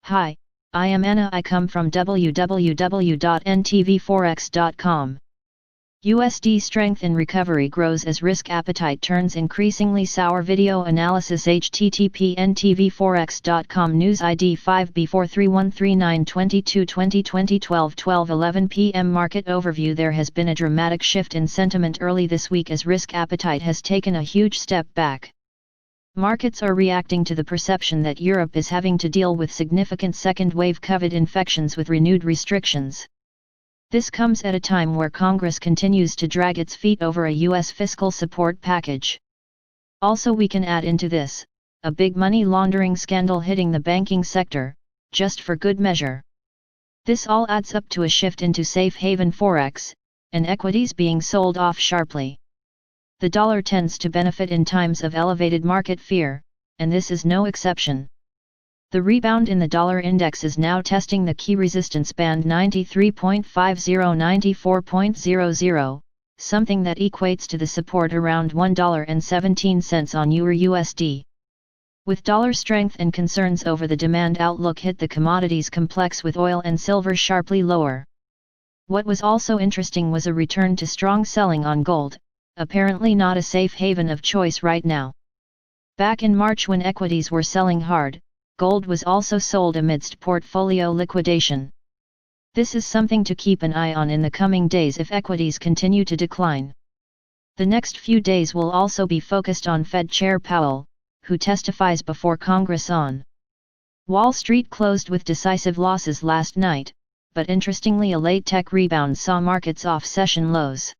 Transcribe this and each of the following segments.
Hi, I am Anna. I come from www.ntvforex.com. USD strength in recovery grows as risk appetite turns increasingly sour. Video analysis http ntvforex.com News ID 5B43139222 12:11 p.m. Market overview. There has been a dramatic shift in sentiment early this week as risk appetite has taken a huge step back. Markets are reacting to the perception that Europe is having to deal with significant second-wave COVID infections with renewed restrictions. This comes at a time where Congress continues to drag its feet over a U.S. fiscal support package. Also, we can add into this, a big money laundering scandal hitting the banking sector, just for good measure. This all adds up to a shift into safe haven Forex, and equities being sold off sharply. The dollar tends to benefit in times of elevated market fear, and this is no exception. The rebound in the dollar index is now testing the key resistance band 93.50-94.00, something that equates to the support around $1.17 on EUR/USD. With dollar strength and concerns over the demand outlook hit the commodities complex with oil and silver sharply lower. What was also interesting was a return to strong selling on gold, apparently not a safe haven of choice right now. Back in March when equities were selling hard, gold was also sold amidst portfolio liquidation. This is something to keep an eye on in the coming days if equities continue to decline. The next few days will also be focused on Fed Chair Powell, who testifies before Congress on. Wall Street closed with decisive losses last night, but interestingly a late tech rebound saw markets off session lows.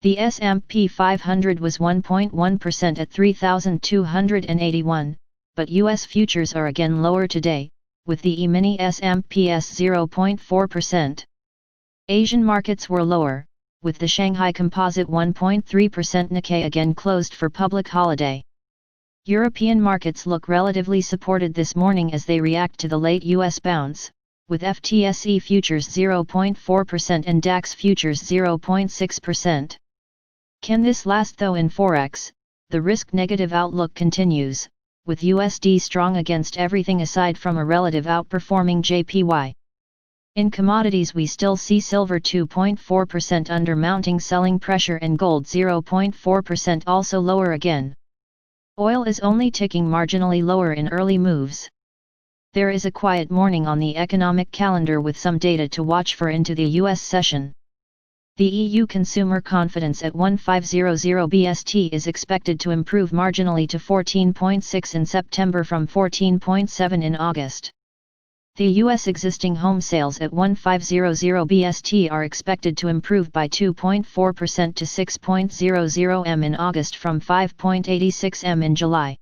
The S&P 500 was 1.1% at 3,281, but U.S. futures are again lower today, with the E-mini S&P's 0.4%. Asian markets were lower, with the Shanghai Composite 1.3%. Nikkei again closed for public holiday. European markets look relatively supported this morning as they react to the late U.S. bounce, with FTSE futures 0.4% and DAX futures 0.6%. Can this last though? In Forex, the risk-negative outlook continues, with USD strong against everything aside from a relative outperforming JPY. In commodities we still see silver 2.4% under mounting selling pressure and gold 0.4% also lower again. Oil is only ticking marginally lower in early moves. There is a quiet morning on the economic calendar with some data to watch for into the US session. The EU consumer confidence at 1500 BST is expected to improve marginally to 14.6 in September from 14.7 in August. The US existing home sales at 1500 BST are expected to improve by 2.4% to 6.00 m in August from 5.86 m in July.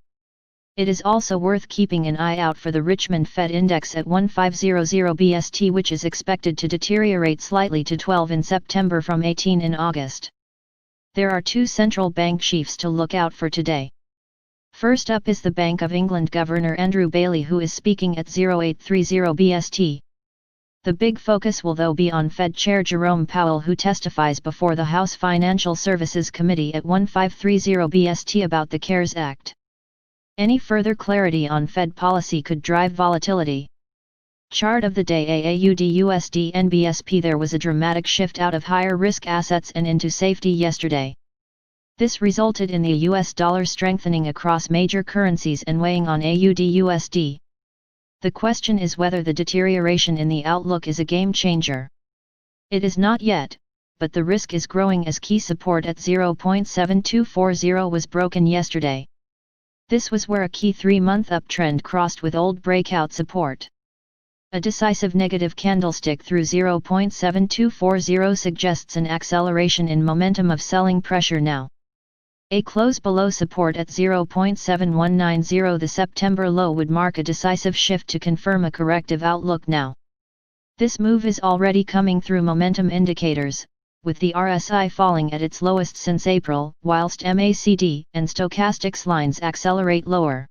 It is also worth keeping an eye out for the Richmond Fed Index at 1500 BST, which is expected to deteriorate slightly to 12 in September from 18 in August. There are two central bank chiefs to look out for today. First up is the Bank of England Governor Andrew Bailey, who is speaking at 0830 BST. The big focus will though be on Fed Chair Jerome Powell, who testifies before the House Financial Services Committee at 1530 BST about the CARES Act. Any further clarity on Fed policy could drive volatility. Chart of the day: AAUD USD NBSP. There was a dramatic shift out of higher risk assets and into safety yesterday. This resulted in the US dollar strengthening across major currencies and weighing on AUD USD. The question is whether the deterioration in the outlook is a game changer. It is not yet, but the risk is growing as key support at 0.7240 was broken yesterday. This was where a key 3-month uptrend crossed with old breakout support. A decisive negative candlestick through 0.7240 suggests an acceleration in momentum of selling pressure now. A close below support at 0.7190, the September low, would mark a decisive shift to confirm a corrective outlook now. This move is already coming through momentum indicators, with the RSI falling at its lowest since April, whilst MACD and stochastics lines accelerate lower.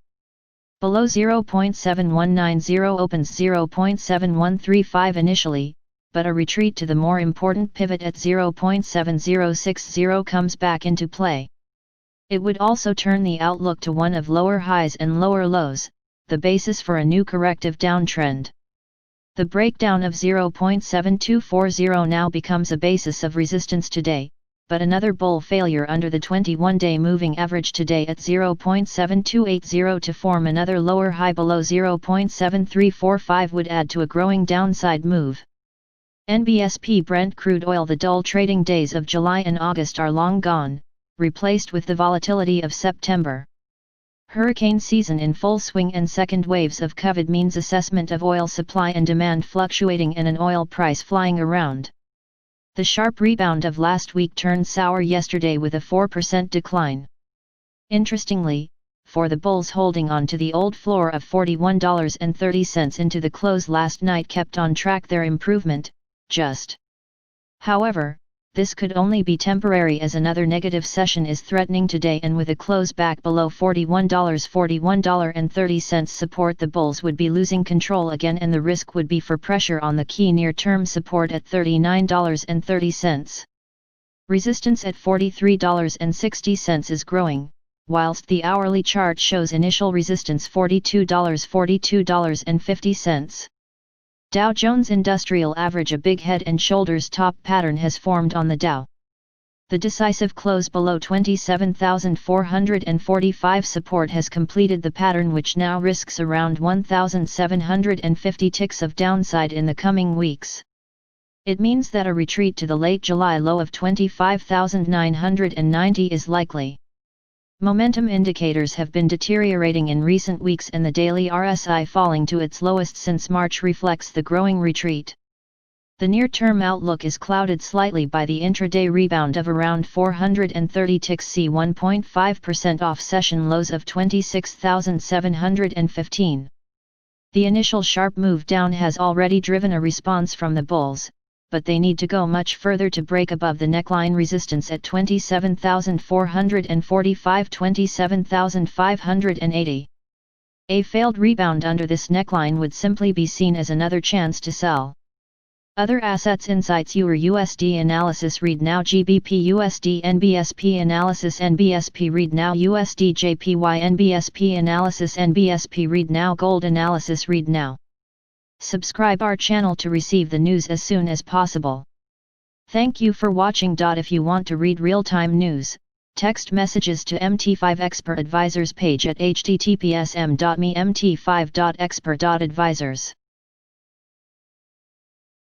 Below 0.7190 opens 0.7135 initially, but a retreat to the more important pivot at 0.7060 comes back into play. It would also turn the outlook to one of lower highs and lower lows, the basis for a new corrective downtrend. The breakdown of 0.7240 now becomes a basis of resistance today, but another bull failure under the 21-day moving average today at 0.7280 to form another lower high below 0.7345 would add to a growing downside move. NBSP Brent crude oil. The dull trading days of July and August are long gone, replaced with the volatility of September. Hurricane season in full swing and second waves of COVID means assessment of oil supply and demand fluctuating and an oil price flying around. The sharp rebound of last week turned sour yesterday with a 4% decline. Interestingly, for the bulls holding on to the old floor of $41.30 into the close last night kept on track their improvement, just. However, this could only be temporary as another negative session is threatening today, and with a close back below $41.30 support, the bulls would be losing control again, and the risk would be for pressure on the key near-term support at $39.30. Resistance at $43.60 is growing, whilst the hourly chart shows initial resistance $42.50. Dow Jones Industrial Average. A big head and shoulders top pattern has formed on the Dow. The decisive close below 27,445 support has completed the pattern, which now risks around 1,750 ticks of downside in the coming weeks. It means that a retreat to the late July low of 25,990 is likely. Momentum indicators have been deteriorating in recent weeks, and the daily RSI falling to its lowest since March reflects the growing retreat. The near-term outlook is clouded slightly by the intraday rebound of around 430 ticks, c 1.5% off session lows of 26,715. The initial sharp move down has already driven a response from the bulls, but they need to go much further to break above the neckline resistance at 27,445-27,580. A failed rebound under this neckline would simply be seen as another chance to sell. Other assets insights: EUR USD analysis. Read now. GBP USD NBSP analysis. NBSP read now. USD JPY NBSP analysis. NBSP read now. Gold analysis. Read now. Subscribe our channel to receive the news as soon as possible. Thank you for watching. If you want to read real-time news, text messages to MT5 Expert Advisors page at https://m.me/mt5.expert.advisors.